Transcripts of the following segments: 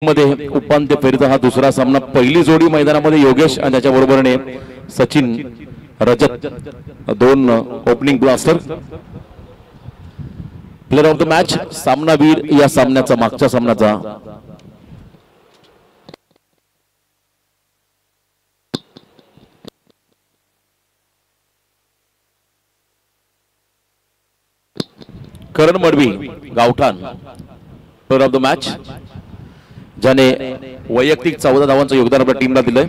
मध्ये उपांत्य फेरीचा हा दुसरा सामना, पहिली जोडी मैदानामध्ये योगेश आणि त्याच्या बरोबरने सचिन रजत, दोन opening blaster. Player of the match सामनावीर या सामन्याचा, मागच्या सामन्याचा करण मडवी गावठाण. प्लेयर ऑफ द मॅच ज्याने वैयक्तिक 14 धावांचं योगदान आपल्या टीमला दिलंय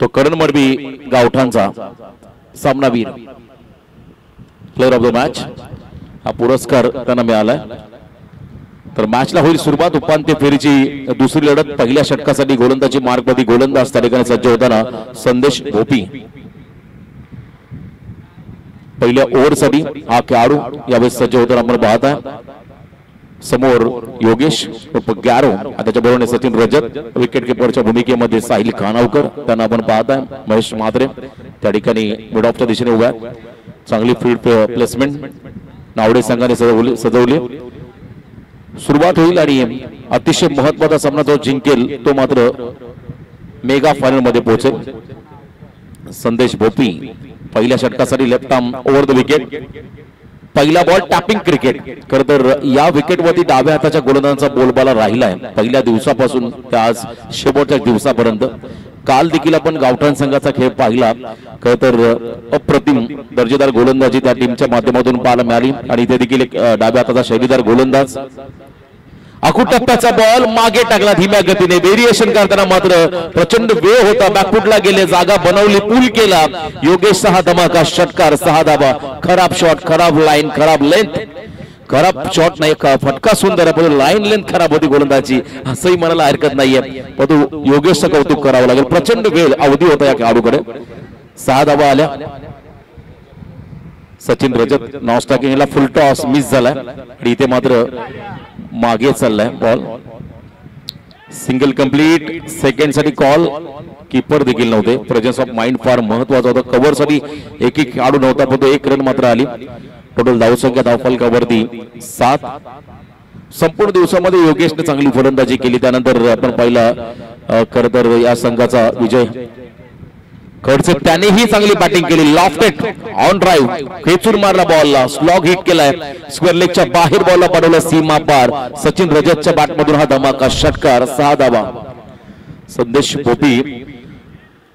तो करण मडवी गावठाणचा सामनावीर. प्लेयर ऑफ द मॅच हा पुरस्कार त्यांना मिळालाय. तर मॅचला होईल सुरुवात. उपांत्य फेरीची दुसरी लढत. पहिल्या षटकासाठी गोलंदाजी मार्गमध्ये गोलंदाज त्या ठिकाणी सज्ज होताना संदेश भोपी. पहिल्या ओव्हरसाठी हा खेळाडू यावेळेस सज्ज होताना आपण पाहताय. समोर योगेश ग्यारो, त्याच्याबरोबर सचिन रजत, विकेट किपरच्या भूमिकेमध्ये साहिल खानावकर त्यांना आपण पाहताय. महेश म्हात्रे त्या ठिकाणी मिड ऑफच्या दिशेने उभा. चांगली फील्ड प्लेसमेंट नावडे संघाने सजवली. सुरुवात होईल आणि अतिशय महत्वाचा सामना जो जिंकेल तो मात्र मेगा फायनल मध्ये पोहोचेल. संदेश भोपी पहिल्या षटकासाठी left arm over the wicket. पहिला बॉल टॅपिंग क्रिकेट. खरं तर या विकेटवरती डाव्या हाताच्या गोलंदाजांचा बोलबाला राहिलाय पहिल्या दिवसापासून ते आज शेवटच्या दिवसापर्यंत. काल देखील आपण गावठाण संघाचा खेळ पाहिला. खरं तर अप्रतिम दर्जेदार गोलंदाजी त्या टीमच्या माध्यमातून पाहायला मिळाली आणि इथे देखील एक डाव्या हाताचा शैलीदार गोलंदाज. आखूड टप्प्याचा बॉल मागे टाकला धीम्या गतीने. व्हेरिएशन करताना मात्र प्रचंड वेळ होता. बॅकफुटला गेले, जागा बनवली, पूल केला. योगेश हा धमाका षटकार, 6 धावा. खराब शॉट, खराब लाईन, खराब लेंथ. खराब शॉट नाही, फटका सुंदर आहे, पण लाईन लेंथ खराब होती गोलंदाजी असंही म्हणायला हरकत नाहीये. परंतु योगेशचं कौतुक करावं लागेल. प्रचंड वेळ अवधी होता या खेळाडूकडे. 6 धावा आल्या. सचिन रजत नॉस्टॉकिंगला फुल टॉस मिस झालाय आणि इथे मात्र मागे चाललाय बॉल. Single complete. सेकंड साठी कॉल. कीपर देखील नव्हते. प्रेझेन्स ऑफ माइंड फार महत्वाचा होता. कव्हर साठी एक खेळाडू नव्हता, पण 1 रन मात्र आली. टोटल धावसंख्या धावफलकावरती 7. संपूर्ण दिवसामध्ये योगेशने चांगली फलंदाजी केली. त्यानंतर आपण पाहिला खरं तर या संघाचा विजय खडसे त्यानेही चांगली बॅटिंग केली. लॉफ्टेड ऑन ड्राईव्ह खेचून मारला बॉलला. स्लॉग हिट केलाय. स्क्वेअर लेगच्या बाहेर बॉलला पाठवला सीमा पार. सचिन रजतच्या बॅटमधून हा धमाका षटकार, 6 धावा. संदेश भोपी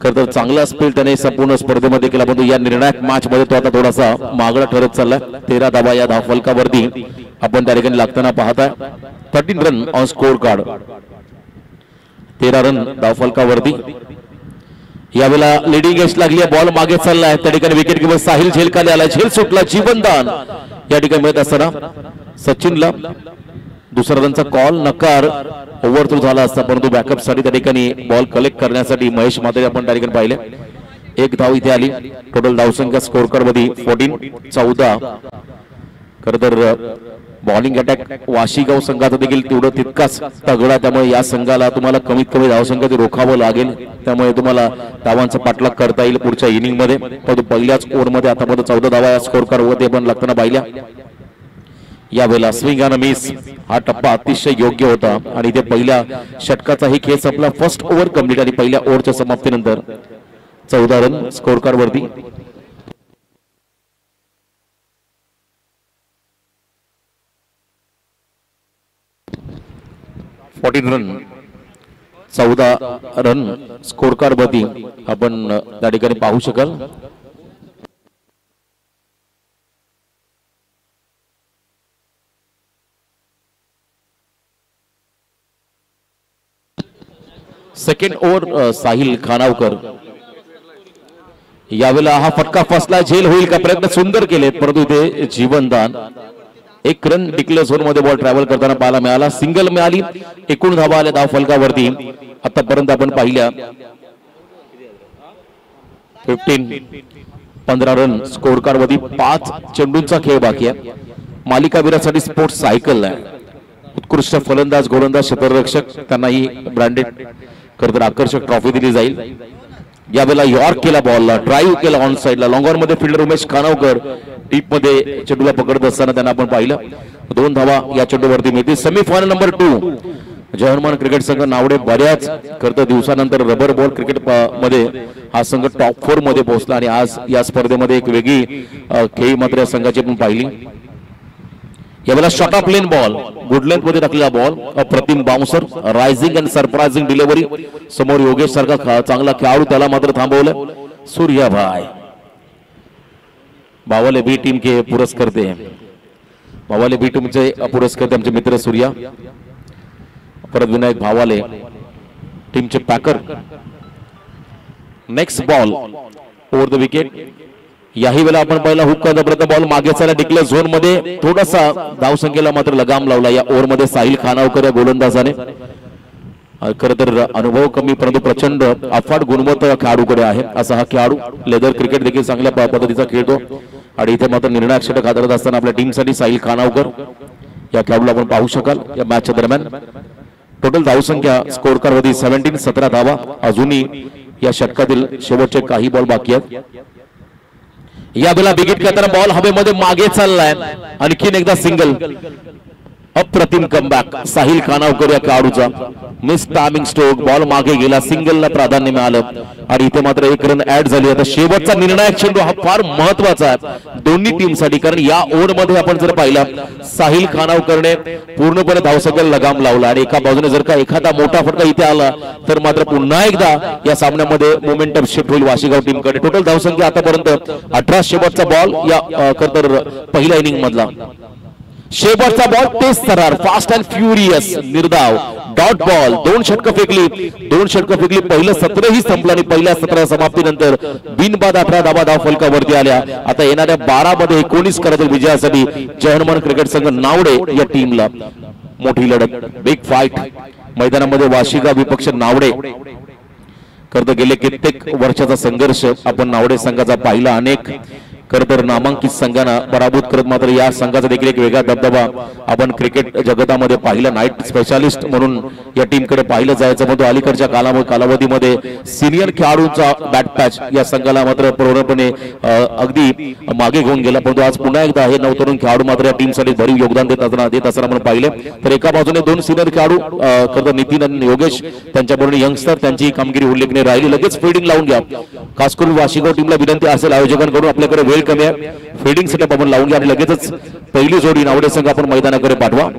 खरं तर चांगला स्पेल त्याने संपूर्ण स्पर्धेमध्ये केला, परंतु या निर्णायक मॅच मध्ये तो आता थोडासा मागळा ठरत चाललाय. 13 धावा या धावफलकावरती आपण त्या ठिकाणी लागताना पाहताय. 13 run on score card. 13 run धावफलकावरती. यावेळेला लिडिंग एज लागली आहे. बॉल मागे चाललाय. त्या ठिकाणी विकेट किपर साहिल झेल खाली आला. झेल सुटला. जीवनदान या ठिकाणी मिळत असताना सचिनला दुसरा रनचा कॉल. नकार. ओव्हर थ्रू झाला असता, परंतु बॅकअप साठी त्या ठिकाणी बॉल कलेक्ट करण्यासाठी महेश म्हात्रे आपण त्या ठिकाणी पाहिले. 1 धाव इथे आली. टोटल धावसंख्या स्कोर कार्ड मध्ये 14. खरं तर बॉलिंग अटॅक वाशीगाव संघाचा देखील तेवढं तितकाच तगडा. त्यामुळे या संघाला तुम्हाला कमीत कमी धावसंख्या रोखावं लागेल. त्यामुळे तुम्हाला धावांचा पाठलाग करता येईल पुढच्या इनिंग मध्ये. परंतु पहिल्याच ओव्हर मध्ये आतापर्यंत 14 धावा या स्कोर कार्ड वरती आपण लागताना पाहिल्या. यावेळेला स्विंग आणि मिस हा टप्पा अतिशय योग्य होता आणि इथे पहिल्या षटकाचा ही खेळ संपला. फर्स्ट ओव्हर कंप्लीट आणि पहिल्या ओव्हरच्या समाप्तीनंतर 14 रन स्कोर कार्ड वरती. रन 14 रन स्कोर कार्ड वरती आपण त्या ठिकाणी पाहू शकाल. Second over Sahil Khanavkar. यावेळेला हा फटका फसला. झेल होईल का प्रयत्न सुंदर केले, परंतु इथे जीवनदान. 1 रन डिक्लेअर झोन मध्ये बॉल ट्रॅव्हल करताना पाहायला मिळाला. सिंगल मिळाली. 19 धावा आल्या धावफलकावरती. आतापर्यंत आपण पाहिल्या 15 रन स्कोर कार्ड मध्ये. 5 चेंडूंचा खेळ बाकी आहे. मालिकावीरासाठी स्पोर्ट्स सायकल आहे. उत्कृष्ट फलंदाज, गोलंदाज, क्षेत्ररक्षक त्यांनाही ब्रँडेड खरं तर आकर्षक ट्रॉफी दिली जाईल. यावेळेला यॉर्क केला बॉलला. ड्राईव्ह केला ऑन साइडला. लॉंग ऑन मध्ये फिल्डर उमेश खानावकर टीप मध्ये चेंडूला पकडत असताना त्यांना आपण पाहिलं. 2 धावा या चेंडूवरती मिळतील. सेमीफायनल नंबर 2 जर्मन क्रिकेट संघ नावडे बऱ्याच करता दिवसानंतर रबर बॉल क्रिकेट मध्ये हा संघ टॉप 4 मध्ये पोहोचला आणि आज या स्पर्धेमध्ये एक वेगळी खेळी मात्र संघाची आपण पाहिली. यावेळेला short of lane ball good length मध्ये टाकलेला बॉल अप्रतिम bouncer rising and surprising delivery समोर योगेश सारखा चांगला खेळाडू त्याला मात्र थांबवलं. सूर्याभाई बावले बी टीम के पुरस्कर्ते बावले बी टीमचे पुरस्कर्ते आमचे मित्र सूर्या परत विनायक भावाले टीमचे Packer. Next ball over the wicket. याही वेळेला आपण पहिला हुक करता प्रयत्न बॉल मागे चालला डिक्लेअर झोन मध्ये थोडासा धावसंख्येला मात्र लगाम लावला या ओव्हर मध्ये साहिल खानावकर या गोलंदाजाने. खरं तर अनुभव कमी परंतु प्रचंड अफाट गुणवत्ता खेळाडूकडे आहे असा हा खेळाडू. लेदर क्रिकेट देखील चांगल्या पद्धतीचा खेळतो आणि इथे मात्र निर्णायक षटक हाताळत असताना आपल्या टीमसाठी साहिल खानावकर या खेळाडूला आपण पाहू शकाल या मॅचच्या दरम्यान. टोटल धावसंख्या स्कोर कारमध्ये 17 17 धावा. अजूनही या षटकातील शेवटचे काही बॉल बाकी आहेत. या वेळेला विकेट घेताना बॉल हवेमध्ये मागे चाललाय. आणखीन एकदा सिंगल अप्रतिम कमबॅक साहिल खानावकर या खेळाडूचा. मिस टायमिंग स्ट्रोक बॉल मागे गेला सिंगलला प्राधान्य मिळालं आणि इथे मात्र एक रन ऍड झाली. आता शेवटचा निर्णायक चेंडू हा फार महत्वाचा आहे दोन्ही टीमसाठी कारण या ओव्हर मध्ये आपण जर पाहिला साहिल खानावकरने पूर्णपणे धावसंख्येला लगाम लावला आणि एका बाजूने जर का एखादा मोठा फटका इथे आला तर मात्र पुन्हा एकदा या सामन्यामध्ये मोमेंटम शिफ्ट होईल वाशीगाव टीमकडे. टोटल धावसंख्या आतापर्यंत 18 शेवटचा बॉल या तर पहिल्या इनिंग मधला. शेवटचा बॉल तेज थरार फास्ट अँड फ्युरियस निर्धाव डॉट बॉल 2 षटकं फेकली. पहिलं सत्र ही संपलं आणि पहिल्या सत्राच्या समाप्तीनंतर बिनबाद 18 धावा धाव फलकावरती आल्या. आता येणाऱ्या 12 मध्ये 19 करायच्या विजयासाठी जर्मन क्रिकेट संघ नावडे या टीमला मोठी लढत बिग फाईट मैदानामध्ये वाशीगाव विपक्ष नावडे करत गेले कित्येक वर्षाचा संघर्ष आपण नावडे संघाचा पाहिला. अनेक खरतर नामांकित संघांना पराभूत करत मात्र या संघाचा देखील एक वेगळा दबदबा आपण क्रिकेट जगतामध्ये पाहिला. नाईट स्पेशालिस्ट म्हणून या टीमकडे पाहिलं जायचं परंतु अलीकडच्या कालावधीमध्ये सिनियर खेळाडूंचा बॅट पॅच या संघाला मात्र पूर्णपणे अगदी मागे घेऊन गेला. परंतु आज पुन्हा एकदा हे नवतरुण खेळाडू मात्र या टीमसाठी भरीव योगदान देत असताना आपण पाहिले. तर एका बाजूने 2 सिनियर खेळाडू खरं नितीन आणि योगेश त्यांच्याबरोबर यंगस्टर त्यांची कामगिरी उल्लेखनीय राहिली. लगेच फिल्डिंग लावून घ्या. खास करून वाशीगाव टीमला विनंती असेल आयोजकांकडून आपल्याकडे वेळ कमी आहे फिल्डिंग सेटअप आपण लावून घ्या आणि लगेचच पहिली जोडी नावडे संघ आपण मैदानाकडे पाठवा.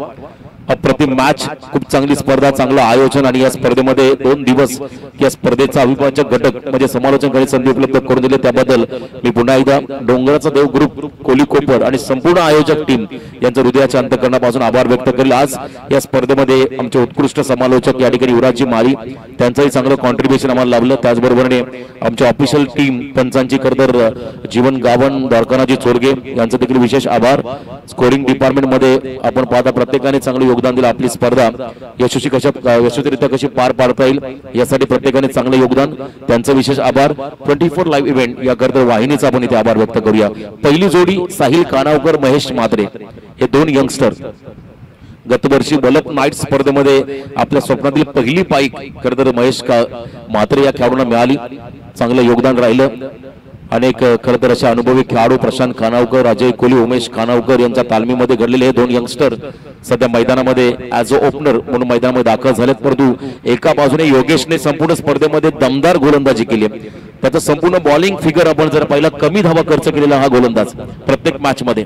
अप्रतिम मॅच खूप चांगली स्पर्धा चांगलं आयोजन आणि या स्पर्धेमध्ये 2 दिवस या स्पर्धेचा अविभाज्य घटक म्हणजे समालोचन करण्याची संधी उपलब्ध करून दिली त्याबद्दल मी पुन्हा एकदा डोंगराचा देव ग्रुप कोली कोपर आणि संपूर्ण आयोजक टीम यांचं हृदयाच्या अंतःकरणापासून आभार व्यक्त करेल. आज या स्पर्धेमध्ये आमचे उत्कृष्ट समालोचक या ठिकाणी युवराजजी माळी त्यांचंही चांगलं कॉन्ट्रीब्युशन आम्हाला लाभलं. त्याचबरोबरने आमच्या ऑफिशियल टीम पंचांची खरतर जीवन गावन द्वारकानाजी चोरगे यांचं देखील विशेष आभार. स्कोरिंग डिपार्टमेंट मध्ये आपण पाहता प्रत्येकाने चांगलं योगदान दिलं. आपली स्पर्धा यशस्वीरित्या कशी पार पाडता येईल यासाठी प्रत्येकाने चांगलं योगदान त्यांचं विशेष आभार. 24 लाईव्ह इव्हेंट या करता वाहिनीचा आपण इथे आभार व्यक्त करूया. पहिली जोडी साहिल खानावकर महेश म्हात्रे हे 2 यंगस्टर गतवर्षी बलप नाईट स्पर्धेमध्ये आपल्या स्वप्नातील पहिली पाईक खरतर महेश म्हात्रे या खेळाडूंना मिळाली. चांगलं योगदान राहिलं. अनेक खरतर अशा अनुभवी खेळाडू प्रशांत खानावकर अजय कोहली उमेश खानावकर यांच्या तालमीमध्ये घडलेले हे 2 यंगस्टर सध्या मैदानामध्ये ऍज अ ओपनर म्हणून मैदानामध्ये दाखल झालेत. परंतु एका बाजूने योगेशने संपूर्ण स्पर्धेमध्ये दमदार गोलंदाजी केली. त्याचा संपूर्ण बॉलिंग फिगर आपण जर पाहिला कमी धावा खर्च केलेला हा गोलंदाज प्रत्येक मॅच मध्ये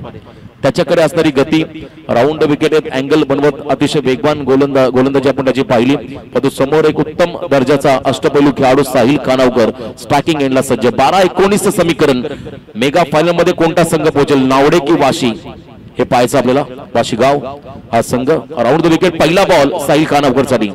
त्याच्याकडे असणारी गती राऊंड विकेट अँगल बनवत अतिशय वेगवान गोलंदाजी आपण त्याची पाहिली. परंतु समोर एक उत्तम दर्जाचा अष्टपैलू खेळाडू साहिल खानावकर स्ट्रायकिंग एंडला सज्ज. 12-19 समीकरण मेगा फायनल मध्ये कोणता संघ पोहोचेल नावडे की वाशी हे पाहायचं आपल्याला. वाशीगाव हा संघ राऊंड द विकेट. पहिला बॉल साहिल खानावकर साठी.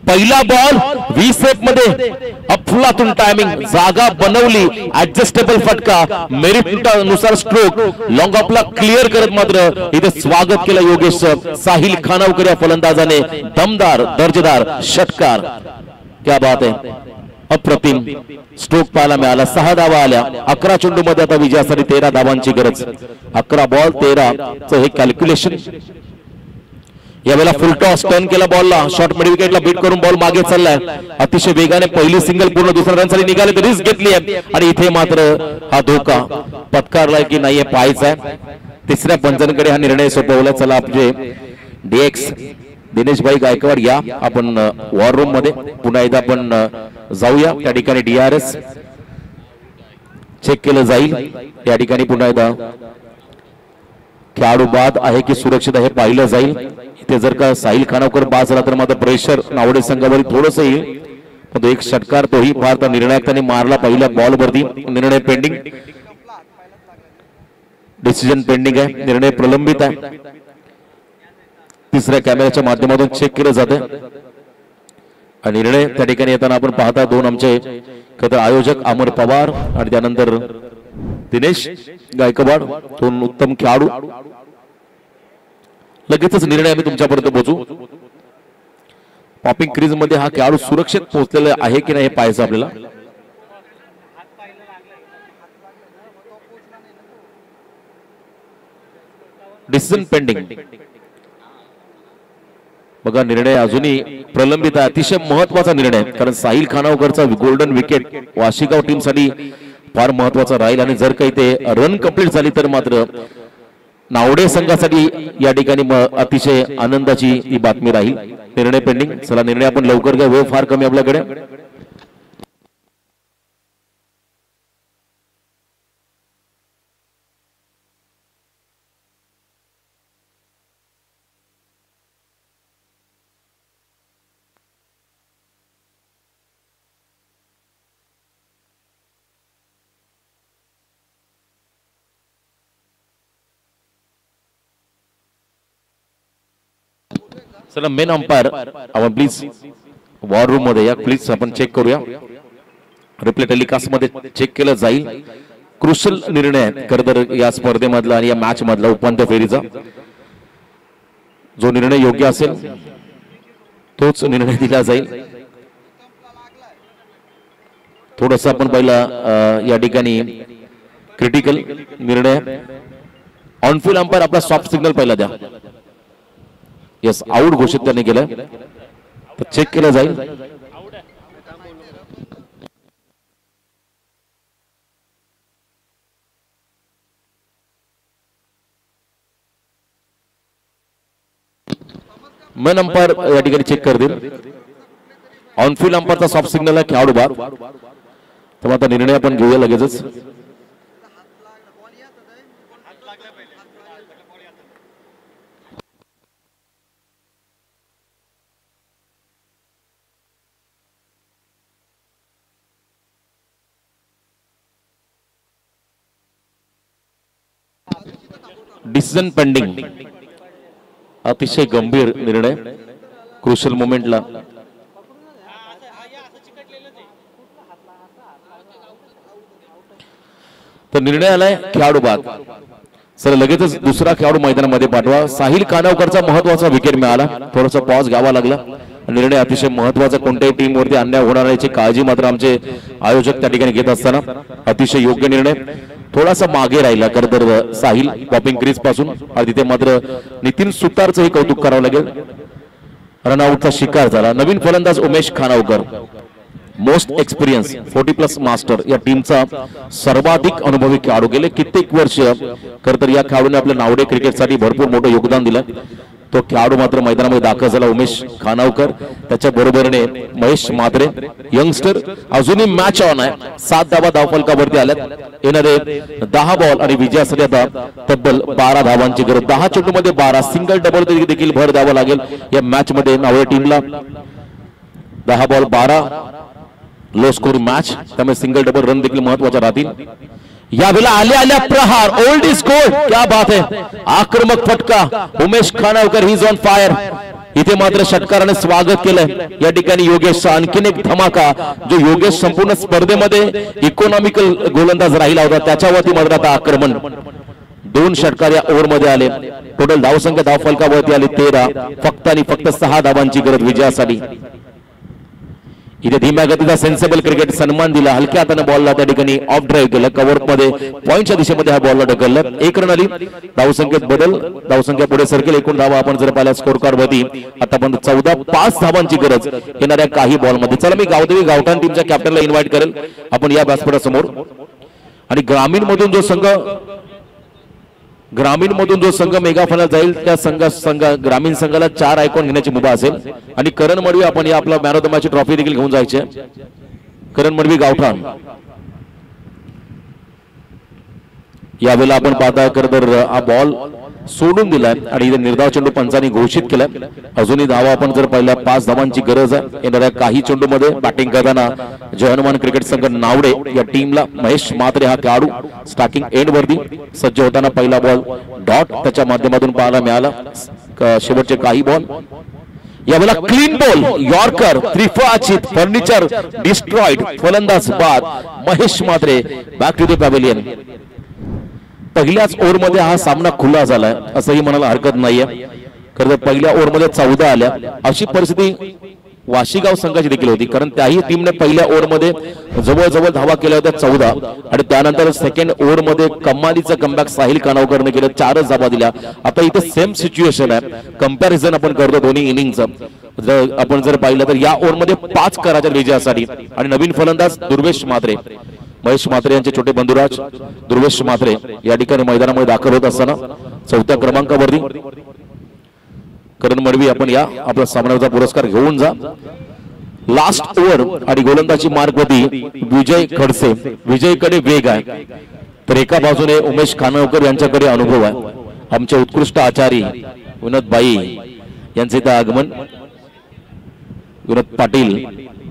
पहिला बॉल 20 सेट मध्ये अफलातून टायमिंग जागा बनवली ऍडजस्टेबल फटका मेरिट नुसार स्ट्रोक लॉंग ऑफला क्लिअर करत मात्र इथे स्वागत केलं योगेश साहिल खानावकर या फलंदाजाने. दमदार दर्जेदार षटकार क्या बात आहे. अप्रतिम स्ट्रोक पाहायला मिळाला. 6 धावा आल्या. 11 चेंडूमध्ये आता विजयासाठी 13 धावांची गरज. 11 बॉल 13 च हे कॅल्क्युलेशन. यावेळेला फुल टॉस टर्न केला बॉलला शॉर्ट मिड विकेटला बीट करून बॉल मागे चाललाय. अतिशय वेगाने पहिली सिंगल पूर्ण दुसऱ्या रनसाठी निघाले तर रिस्क घेतली आहे आणि इथे मात्र हा धोका पत्कारलाय की नाहीये पाहायचा. तिसऱ्या पंचांकडे हा निर्णय सोपवला. चला आपले डीएक्स दिनेशभाई गायकवाड या आपण वॉर रूम मध्ये पुन्हा एकदा आपण जाऊया त्या ठिकाणी DRS चेक केलं जाईल या ठिकाणी पुन्हा एकदा खेळाडू बाद आहे की सुरक्षित आहे पाहिलं जाईल इथे जर का साहिल खानावकर बाद झाला तर मात्र प्रेशर नावडे संघावर थोडंसं येईल पण एक षटकार तोही फार निर्णायक त्याने मारला पहिल्या बॉल वरती निर्णय पेंडिंग डिसिजन पेंडिंग आहे निर्णय प्रलंबित आहे तिसऱ्या कॅमेऱ्याच्या माध्यमातून चेक केलं जाते आणि निर्णय त्या ठिकाणी येताना आपण पाहता दोन आमचे खतर आयोजक अमर पवार आणि त्यानंतर दिनेश गायकवाड दोन उत्तम खेळाडू लगेचच निर्णय आम्ही तुमच्यापर्यंत पोहोचू पॉपिंग क्रीज मध्ये हा खेळाडू सुरक्षित पोहोचलेला आहे की नाही हे पाहायचं आपल्याला डिसिजन पेंडिंग बघा निर्णय अजूनही प्रलंबित आहे अतिशय महत्वाचा निर्णय कारण साहिल खानावकरचा गोल्डन विकेट वाशिगाव टीम साठी फार महत्वाचा राहील आणि जर काही ते रन कंप्लीट झाली तर मात्र नावडे संघासाठी या ठिकाणी अतिशय आनंदाची ही बातमी राहील निर्णय पेंडिंग चला निर्णय आपण लवकर घ्या वेळ फार कमी आपल्याकडे चला मेन अंपायर आपण प्लीज वॉर रूम मध्ये या प्लीज आपण चेक करूया रिप्ले टेलिकास्ट मध्ये चेक केलं जाईल क्रुशियल निर्णय खरतर या स्पर्धेमधला आणि या मॅच मधला उपांत्य फेरीचा जो निर्णय योग्य असेल तोच निर्णय दिला जाईल थोडंसं आपण पहिला या ठिकाणी क्रिटिकल निर्णय ऑन फील्ड अंपायर आपला सॉफ्ट सिग्नल पहिला द्या यस आउट घोषित त्यांनी केलं तर चेक केलं जाईल मेन अंपायर या ठिकाणी चेक करतील ऑन फील्ड अंपायरचा सॉफ्ट सिग्नल आहे खेळाडू बाद तर आता निर्णय आपण घेऊया लगेचच डिसिजन पेंडिंग अतिशय गंभीर निर्णय क्रुशियल मोमेंटला तर निर्णय आलाय खेळाडू बाद चला लगेचच दुसरा खेळाडू मैदानामध्ये पाठवा साहिल खानावकरचा महत्वाचा विकेट मिळाला थोडासा पॉज घ्यावा लागला निर्णय अतिशय महत्वाचा कोणत्याही टीम वरती अन्याय होणार याची काळजी मात्र आमचे आयोजक त्या ठिकाणी घेत असताना अतिशय योग्य निर्णय थोडासा मागे राहिला खरं तर साहिल पॉपिंग क्रीज पासून आणि तिथे मात्र नितीन सुतारचंही कौतुक करावं लागेल रनआउटचा शिकार झाला नवीन फलंदाज उमेश खानावकर मोस्ट एक्सपिरियन्स 40+ मास्टर या टीमचा सर्वाधिक अनुभवी खेळाडू गेले कित्येक वर्ष खरं तर या खेळाडूने आपल्या नावडे क्रिकेटसाठी भरपूर मोठं योगदान दिलं तो खेळाडू मात्र मैदानामध्ये दाखल झाला उमेश खानावकर त्याच्या बरोबरीने महेश मात्रे यंगस्टर अजूनही मॅच ऑन आहे 7 धावा धावफलकावरती आल्यात येणारे 10 बॉल आणि विजयासाठी आता तब्बल 12 धावांची गरज 10 चेंडूमध्ये 12 सिंगल डबल देखील भर द्यावा लागेल या मॅच मध्ये नावडे टीमला 10 बॉल 12 लो स्कोर मॅच त्यामुळे सिंगल डबल रन देखील महत्वाचा राहतील यावेळेला आल्या प्रहार ओल्ड इज गोल्ड क्या बात है आक्रमक फटका Umesh Khanavkar he is on fire इथे मात्र षटकाराने स्वागत केलंय या ठिकाणी योगेशचा आणखीन एक धमाका जो योगेश संपूर्ण स्पर्धेमध्ये इकॉनॉमिकल गोलंदाज राहिला होता त्याच्यावरती मात्र आता आक्रमण 2 षटकार या ओव्हर मध्ये आले टोटल धावसंख्या धावफलकावरती आली 13 फक्त आणि फक्त 6 धावांची गरज विजयासाठी इथे धीम्या गतीचा सेन्सेबल क्रिकेट सन्मान दिला हलक्या हाताने बॉलला त्या ठिकाणी ऑफ ड्राईव्ह केलं कव्हर मध्ये पॉइंटच्या दिशेमध्ये हा बॉलला ढकललं 1 रन आली धावसंख्येत बदल धावसंख्या पुढे सरकेल एकूण धावा आपण जर पाहिल्या स्कोर कार्ड वरती आतापर्यंत 5 धावांची गरज येणाऱ्या काही बॉल मध्ये चला मी गावदेवी गावठाण टीमच्या कॅप्टनला इन्व्हाइट करेल आपण या व्यासपीठासमोर आणि ग्रामीण मधून जो संघ ग्रामीण मधून जो संघ मेगा फायनल जाईल त्या ग्रामीण संघाला 4 आयकॉन घेण्याची मुभा असेल आणि करण मडवी आपण या आपला man of the match trophy देखील घेऊन जायचे. करण मडवी गावठाण यावेळेला आपण पाहता तर हा बॉल सोडून दिलाय आणि इथे निर्धाव चेंडू पंचांनी घोषित केलाय. अजूनही धावा आपण जर पाहिल्या 5 धावांची गरज आहे. येणाऱ्या काही चेंडूमध्ये बॅटिंग करताना जय हनुमान क्रिकेट संघ नावडे या टीमला महेश म्हात्रे हा खेळाडू स्टार्टिंग एंड वरती सज्ज होताना पहिला बॉल डॉट त्याच्या माध्यमातून पाहायला मिळाला. शेवटचे काही बॉल यावेळेला क्लीन बॉल यॉर्कर त्रिफळाचित फर्निचर डिस्ट्रॉइड फलंदाज बाद Mahesh Mhatre back to the pavilion. पहिल्याच ओव्हरमध्ये हा सामना खुला झालाय असंही म्हणायला हरकत नाहीये. खरं तर पहिल्या ओव्हरमध्ये 14 आल्या अशी परिस्थिती वाशीगाव संघाची देखील होती कारण त्याही टीमने पहिल्या ओव्हरमध्ये जवळजवळ धावा केल्या होत्या 14 आणि त्यानंतर सेकंड ओव्हरमध्ये कमालीचा कमबॅक साहिल कानवकरने केलं 4च धावा दिल्या. आता इथे सेम सिच्युएशन आहे. कंपॅरिझन आपण करतो दोन्ही इनिंगचं आपण जर पाहिलं तर या ओव्हरमध्ये 5 कराच्या विजयासाठी आणि नवीन फलंदाज दुर्वेश म्हात्रे महेश म्हात्रे यांचे छोटे बंधुराज दुर्वेश म्हात्रे या ठिकाणी मैदानामध्ये दाखल होत असताना 4थ्या क्रमांकावरती करण मडवी आपण या आपला सामन्याचा पुरस्कार घेऊन जा. लास्ट ओव्हर आणि गोलंदाजी मार्गवरती विजय खडसे विजयकडे वेग आहे तर एका बाजूने उमेश खानवकर यांच्याकडे अनुभव आहे. आमचे उत्कृष्ट आचारी विनोद बाई यांचे इथं आगमन. विनोद पाटील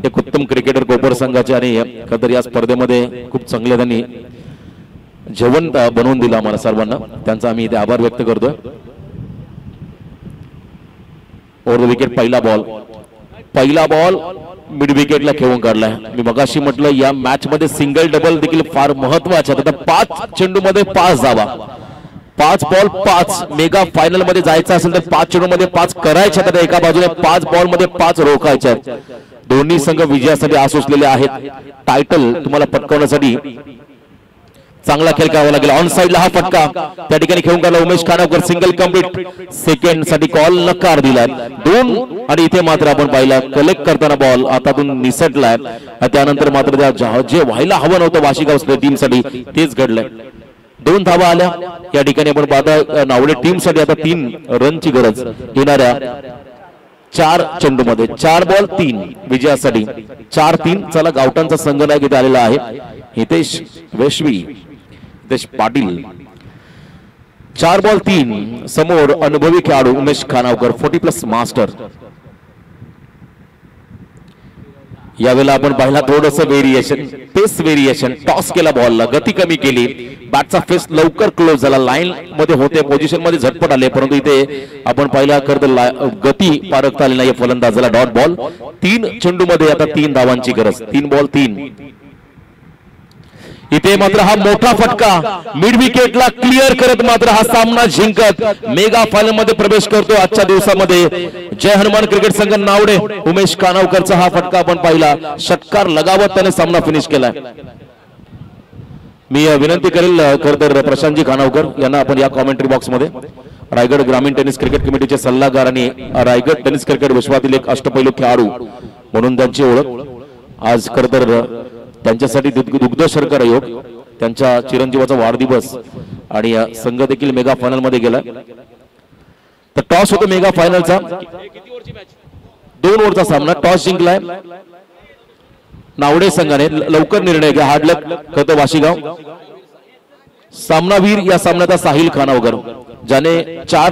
एक उत्तम क्रिकेटर कोपर संघाचे आणि खरं तर या स्पर्धेमध्ये खूप चांगले त्यांनी जेवण बनवून दिलं आम्हाला सर्वांना त्यांचा आम्ही इथे आभार व्यक्त करतोय. ओव्हर द विकेट पहिला बॉल मिड विकेटला खेळून काढलाय. मी मगाशी म्हटलं या मॅच मध्ये सिंगल डबल देखील फार महत्वाचे. आता 5 चेंडूमध्ये 5 धावा 5 बॉल 5 मेगा फायनल मध्ये जायचं असेल तर 5 चेंडूमध्ये 5 करायच्या तर एका बाजूने 5 बॉल मध्ये 5 रोखायच्या. दोन्ही संघ विजयासाठी आसुसलेले आहेत. टायटल तुम्हाला पटकावण्यासाठी चांगला खेळ करावा लागेल. ऑन साइडला हा फटका त्या ठिकाणी खेळून काढला उमेश खानावकर सिंगल कंप्लीट. सेकंड साठी कॉल नकार दिलाय 2 आणि इथे मात्र आपण पाहिला कलेक्ट करताना बॉल हातातून निसटलाय. त्यानंतर मात्र जे व्हायला हवं नव्हतं वाशीगाव टीमसाठी तेच घडलंय. 2 धावा आल्या या ठिकाणी आपण पाहता नावडे टीमसाठी आता 3 रनची गरज येणाऱ्या 4 चेंडूमध्ये 4 बॉल 3 विजयासाठी 4-3. चला गावठाणचा संघनायक इथे आलेला आहे हितेश वेशवी हितेश पाटील. 4 बॉल 3 समोर अनुभवी खेळाडू उमेश खानावकर 40+ मास्टर. यावेळेला आपण पाहिला थोडंसं पेस व्हेरिएशन टॉस केला बॉलला गती कमी केली बॅटचा फेस लवकर क्लोज झाला लाईन मध्ये होते पोझिशन मध्ये झटपट आले परंतु इथे आपण पाहिला खरं गती पारखता आली नाही फलंदाजाला. डॉट बॉल 3 चेंडू मध्ये आता 3 धावांची गरज 3 बॉल 3. इथे मात्र हा मोठा फटका मिड विकेटला क्लिअर करत मात्र हा सामना जिंकत मेगा फायनल मध्ये प्रवेश करतो आजच्या दिवसामध्ये जय हनुमान क्रिकेट संघ नावडे. उमेश खानावकरचा हा फटका आपण पाहिला षटकार लगावत त्याने सामना फिनिश केलाय. मी विनंती करेल खरं तर प्रशांतजी खानावकर यांना आपण या कॉमेंट्री बॉक्स मध्ये रायगड ग्रामीण टेनिस क्रिकेट कमिटीचे सल्लागार आणि रायगड टेनिस क्रिकेट विश्वातील एक अष्टपैलू खेळाडू म्हणून त्यांची ओळख. आज खरं तर त्यांच्यासाठी दुग्ध शर्करा योग त्यांच्या चिरंजीवाचा वाढदिवस आणि संघ देखील मेगा फायनल मध्ये गेला. तर टॉस होतो मेगा फायनलचा 2 ओव्हरचा सामना. टॉस जिंकलाय नावडे संघाने. लवकर निर्णय घ्या हार्ड लक करतो वाशीगाव. सामनावीर या सामन्याचा साहिल खानावकर ज्याने 4